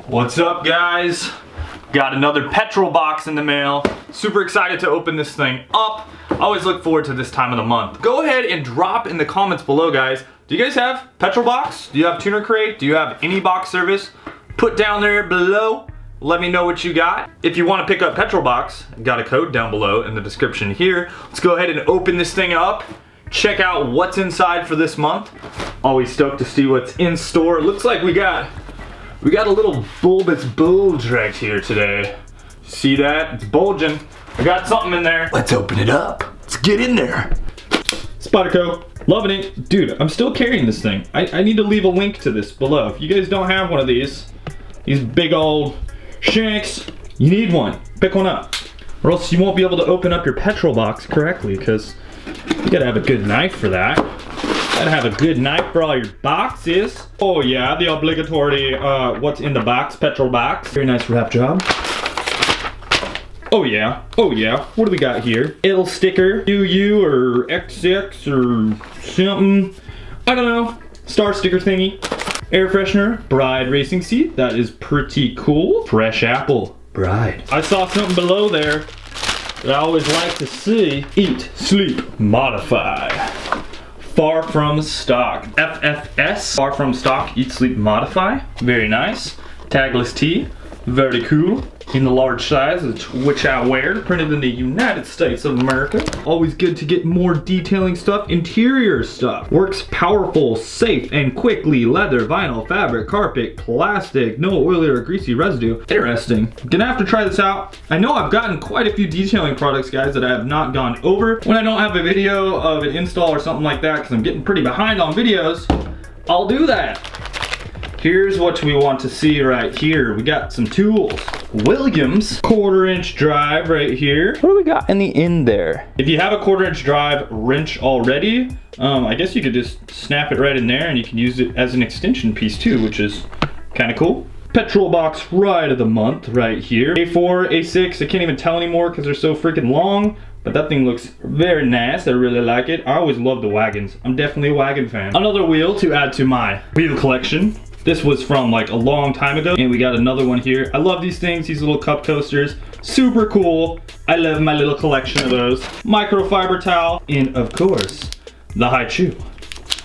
What's up, guys? Got another petrol box in the mail. Super excited to open this thing up. I always look forward to this time of the month. Go ahead and drop in the comments below, guys. Do you guys have petrol box? Do you have tuner crate? Do you have any box service? Put down there below. Let me know what you got. If you want to pick up petrol box, got a code down below in the description here. Let's go ahead and open this thing up. Check out what's inside for this month. Always stoked to see what's in store. Looks like we got a little bulbous bulge right here today. See that? It's bulging. I got something in there. Let's open it up. Let's get in there. Sparco, loving it. Dude, I'm still carrying this thing. I need to leave a link to this below. If you guys don't have one of these big old shanks, you need one. Pick one up. Or else you won't be able to open up your petrol box correctly, because you gotta have a good knife for that. Gotta have a good knife for all your boxes. Oh yeah, the obligatory what's in the box, petrol box. Very nice wrap job. Oh yeah, oh yeah. What do we got here? Little sticker, UU or XX or something. I don't know. Star sticker thingy. Air freshener, Bride racing seat. That is pretty cool. Fresh apple, Bride. I saw something below there that I always like to see. Eat, sleep, modify. Far from stock. FFS. Far from stock, eat, sleep, modify. Very nice. Tagless tee. Very cool. In the large size, which I wear, printed in the United States of America. Always good to get more detailing stuff. Interior stuff. Works powerful, safe, and quickly. Leather, vinyl, fabric, carpet, plastic, no oily or greasy residue. Interesting. Gonna have to try this out. I know I've gotten quite a few detailing products, guys, that I have not gone over. When I don't have a video of an install or something like that, because I'm getting pretty behind on videos, I'll do that. Here's what we want to see right here. We got some tools. Williams 1/4-inch drive right here. What do we got in the end there? If you have a 1/4-inch drive wrench already, I guess you could just snap it right in there and you can use it as an extension piece too, which is kind of cool. Petrol box ride of the month right here. A4, A6, I can't even tell anymore because they're so freaking long. But that thing looks very nice. I really like it. I always love the wagons. I'm definitely a wagon fan. Another wheel to add to my wheel collection. This was from like a long time ago, and we got another one here. I love these things, these little cup coasters. Super cool. I love my little collection of those. Microfiber towel, and of course, the high chew.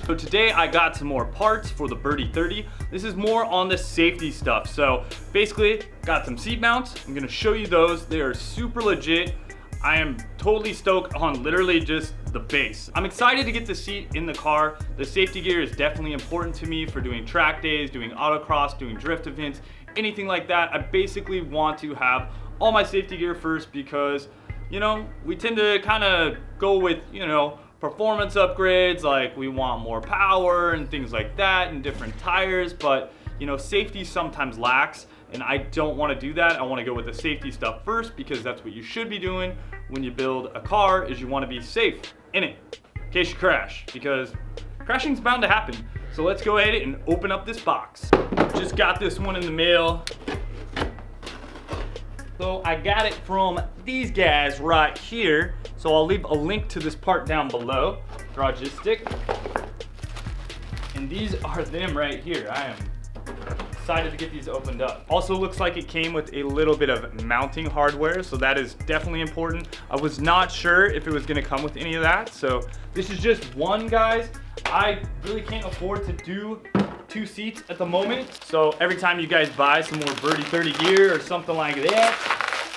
So today I got some more parts for the Berty30. This is more on the safety stuff. So basically, got some seat mounts. I'm gonna show you those. They are super legit. I am totally stoked on literally just the base. I'm excited to get the seat in the car. The safety gear is definitely important to me for doing track days, doing autocross, doing drift events, anything like that. I basically want to have all my safety gear first because, you know, we tend to kind of go with, you know, performance upgrades, like we want more power and things like that and different tires, but you know, safety sometimes lacks. And I don't want to do that. I want to go with the safety stuff first because that's what you should be doing when you build a car, is you want to be safe in it in case you crash, because crashing's bound to happen. So let's go ahead and open up this box. Just got this one in the mail. So I got it from these guys right here. So I'll leave a link to this part down below. Garagistic. And these are them right here. I am excited to get these opened up. Also looks like it came with a little bit of mounting hardware, so that is definitely important. I was not sure if it was gonna come with any of that, so this is just one, guys. I really can't afford to do 2 seats at the moment, so every time you guys buy some more Berty30 gear or something like that,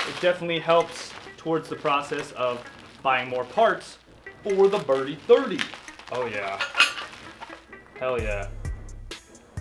it definitely helps towards the process of buying more parts for the Berty30. Oh yeah, hell yeah.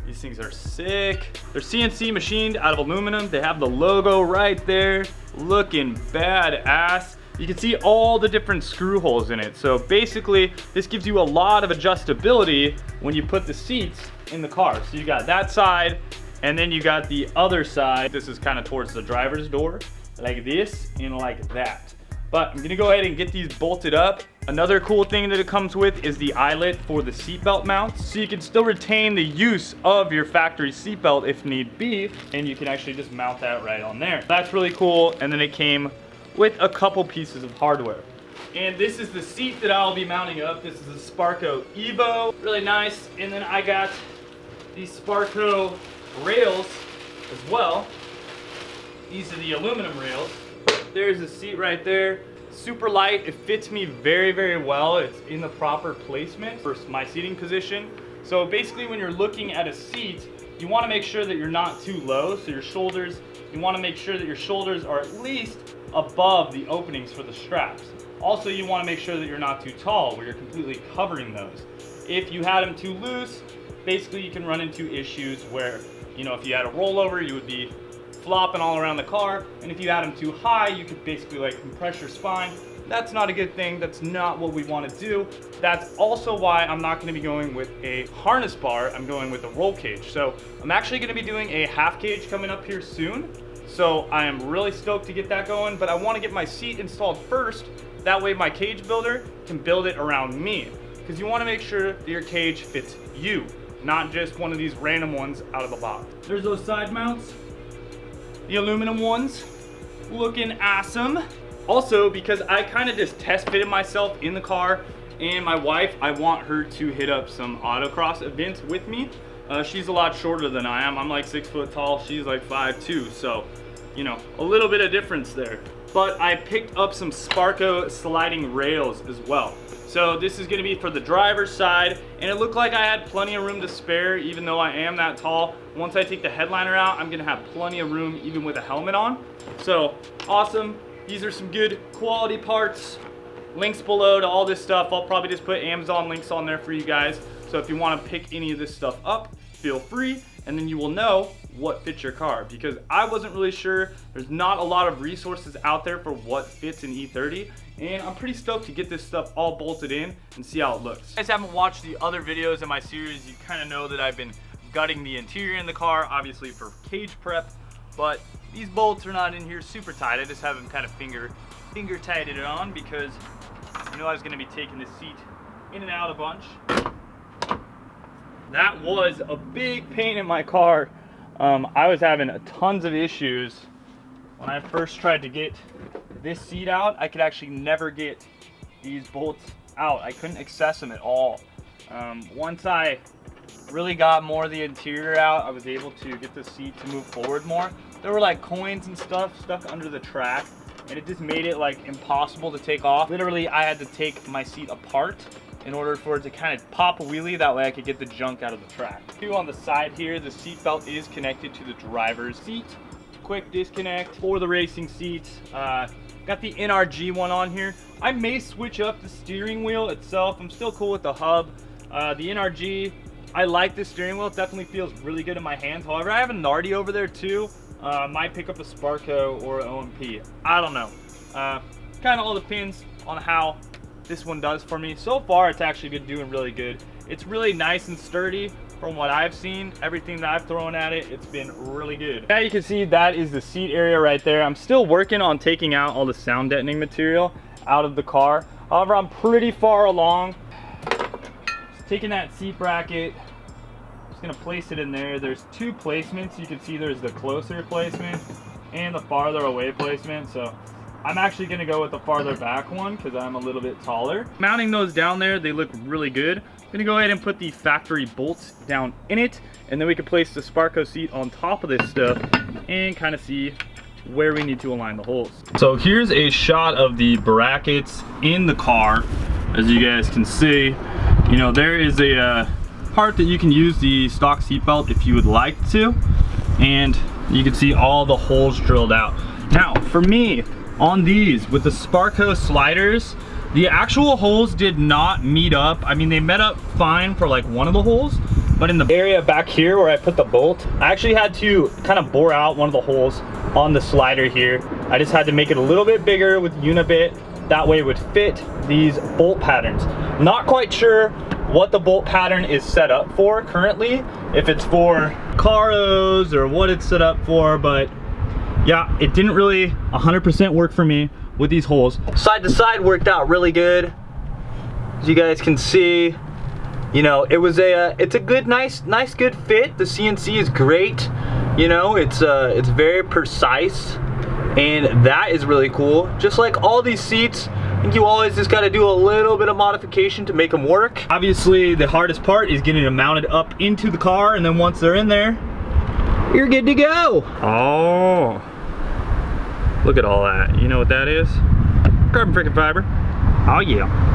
These things are sick. They're CNC machined out of aluminum. They have the logo right there, looking badass. You can see all the different screw holes in it. So basically, this gives you a lot of adjustability when you put the seats in the car. So you got that side, and then you got the other side. This is kind of towards the driver's door, like this and like that. But I'm gonna go ahead and get these bolted up. Another cool thing that it comes with is the eyelet for the seatbelt mounts. So you can still retain the use of your factory seatbelt if need be, and you can actually just mount that right on there. That's really cool. And then it came with a couple pieces of hardware. And this is the seat that I'll be mounting up. This is the Sparco EVO, really nice. And then I got these Sparco rails as well. These are the aluminum rails. There's the seat right there. Super light, it fits me very, very well. It's in the proper placement for my seating position. So basically when you're looking at a seat, you wanna make sure that you're not too low. So your shoulders, you wanna make sure that your shoulders are at least above the openings for the straps. Also, you wanna make sure that you're not too tall where you're completely covering those. If you had them too loose, basically you can run into issues where, you know, if you had a rollover, you would be flopping all around the car, and if you had them too high, you could basically like compress your spine. That's not a good thing. That's not what we want to do. That's also why I'm not going to be going with a harness bar. I'm going with a roll cage. So I'm actually going to be doing a half cage coming up here soon. So I am really stoked to get that going, but I want to get my seat installed first. That way my cage builder can build it around me, because you want to make sure that your cage fits you, not just one of these random ones out of the box. There's those side mounts. The aluminum ones, looking awesome. Also, because I kind of just test fitted myself in the car, and my wife, I want her to hit up some autocross events with me. She's a lot shorter than I am. I'm like 6 foot tall, she's like 5'2", so, you know, a little bit of difference there. But I picked up some Sparco sliding rails as well. So this is gonna be for the driver's side, and it looked like I had plenty of room to spare even though I am that tall. Once I take the headliner out, I'm gonna have plenty of room even with a helmet on. So awesome. These are some good quality parts. Links below to all this stuff. I'll probably just put Amazon links on there for you guys. So if you wanna pick any of this stuff up, feel free, and then you will know what fits your car, because I wasn't really sure. There's not a lot of resources out there for what fits an E30, and I'm pretty stoked to get this stuff all bolted in and see how it looks. If you guys haven't watched the other videos in my series, you kind of know that I've been gutting the interior in the car, obviously for cage prep, but these bolts are not in here super tight. I just have them kind of finger tighted it on, because you know I was going to be taking this seat in and out a bunch. That was a big pain in my car. I was having tons of issues when I first tried to get this seat out. I could actually never get these bolts out. I couldn't access them at all. Once I really got more of the interior out, I was able to get the seat to move forward more. There were like coins and stuff stuck under the track, and it just made it like impossible to take off. Literally, I had to take my seat apart in order for it to kind of pop a wheelie. That way I could get the junk out of the track. On the side here, the seat belt is connected to the driver's seat. Quick disconnect for the racing seats. Got the NRG one on here. I may switch up the steering wheel itself. I'm still cool with the hub. The NRG, I like the steering wheel. It definitely feels really good in my hands. However, I have a Nardi over there too. Might pick up a Sparco or an OMP. I don't know. Kind of all depends on how this one does for me. So far, it's actually been doing really good. It's really nice and sturdy from what I've seen. Everything that I've thrown at it, it's been really good. Now you can see that is the seat area right there. I'm still working on taking out all the sound deadening material out of the car. However, I'm pretty far along. Just taking that seat bracket, just gonna place it in there. There's two placements. You can see there's the closer placement and the farther away placement. So I'm actually gonna go with the farther back one because I'm a little bit taller. Mounting those down there, they look really good. I'm gonna go ahead and put the factory bolts down in it, and then we can place the Sparco seat on top of this stuff and kind of see where we need to align the holes. So here's a shot of the brackets in the car. As you guys can see, you know, there is a part that you can use the stock seat belt if you would like to, and you can see all the holes drilled out. Now, for me, on these with the Sparco sliders, the actual holes did not meet up. I mean, they met up fine for like one of the holes, but in the area back here where I put the bolt, I actually had to kind of bore out one of the holes on the slider here. I just had to make it a little bit bigger with Unibit. That way it would fit these bolt patterns. Not quite sure what the bolt pattern is set up for currently, if it's for caros or what it's set up for, but yeah, it didn't really 100% work for me with these holes. Side to side worked out really good. As you guys can see, you know, it's a good, nice good fit. The CNC is great. You know, it's very precise, and that is really cool. Just like all these seats, think you always just gotta do a little bit of modification to make them work. Obviously, the hardest part is getting them mounted up into the car, and then once they're in there, you're good to go. Oh, look at all that. You know what that is? Carbon freaking fiber. Oh yeah.